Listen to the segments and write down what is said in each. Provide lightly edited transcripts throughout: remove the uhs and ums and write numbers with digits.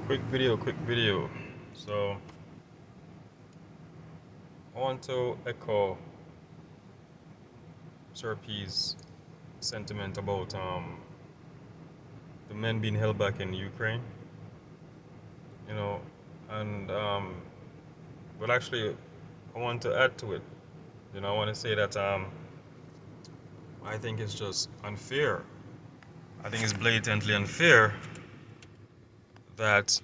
Quick video. So I want to echo Sir P's sentiment about the men being held back in Ukraine, you know, and but actually I want to add to it. I want to say that I think it's just unfair. I think it's blatantly unfair that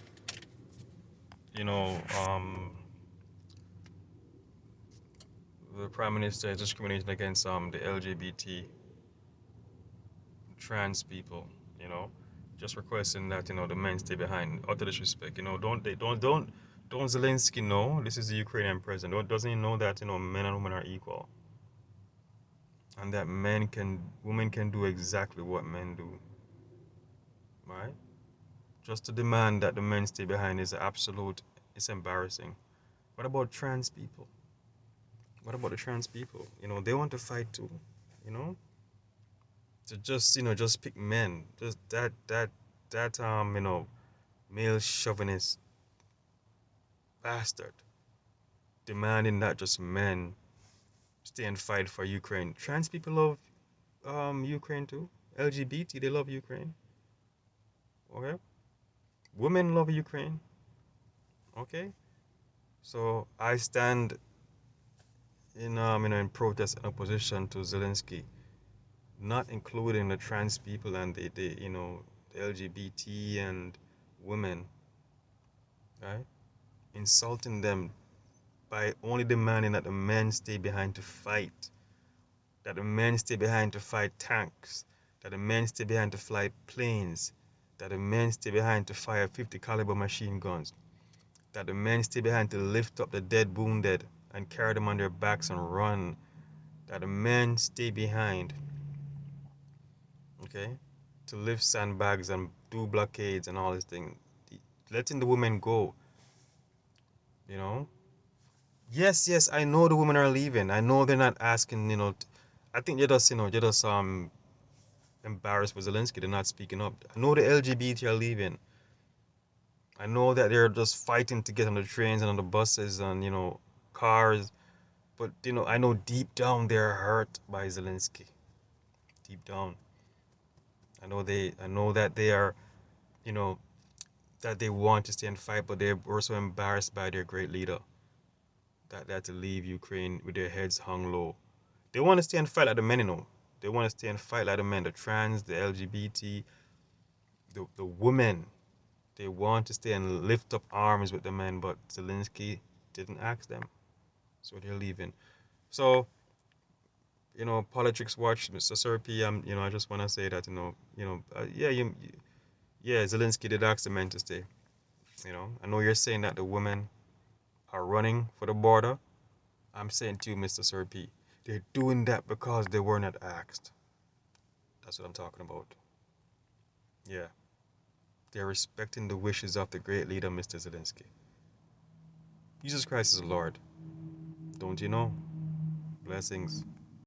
you know um, the Prime Minister is discriminating against the LGBT trans people, you know, just requesting that the men stay behind. Utter disrespect, Don't they don't Zelensky know this is the Ukrainian president? Doesn't he know that men and women are equal, and that women can do exactly what men do, right? Just to demand that the men stay behind is absolute. It's embarrassing. What about trans people? What about the trans people? They want to fight too. You know, to just pick men. Just that male chauvinist bastard demanding that just men stay and fight for Ukraine. Trans people love Ukraine too. LGBT, they love Ukraine. Okay? Women love Ukraine. Okay? So I stand in protest and opposition to Zelensky, not including the trans people and the LGBT and women, right? Insulting them by only demanding that the men stay behind to fight, that the men stay behind to fight tanks, that the men stay behind to fly planes, that the men stay behind to fire 50 caliber machine guns, that the men stay behind to lift up the dead wounded and carry them on their backs and run, that the men stay behind, okay, to lift sandbags and do blockades and all these things, letting the women go, you know. Yes, I know the women are leaving. I know they're not asking, I think they're just embarrassed with Zelensky. They're not speaking up. I know the LGBT are leaving. I know that they're just fighting to get on the trains and on the buses and cars. But I know deep down they're hurt by Zelensky. Deep down, I know that they are, you know, that they want to stay and fight, but they're also embarrassed by their great leader that they had to leave Ukraine with their heads hung low. They want to stay and fight like the men, They want to stay and fight like the men, the trans, the LGBT, the women. They want to stay and lift up arms with the men, but Zelensky didn't ask them, so they're leaving. So, Politricks Watch, Mr. Serpi, I just want to say that, yeah, yeah, Zelensky did ask the men to stay. I know you're saying that the women are running for the border. I'm saying to you, Mr. Serpi, they're doing that because they were not asked. That's what I'm talking about. Yeah, they're respecting the wishes of the great leader, Mr. Zelensky. Jesus Christ is the Lord. Don't you know? Blessings.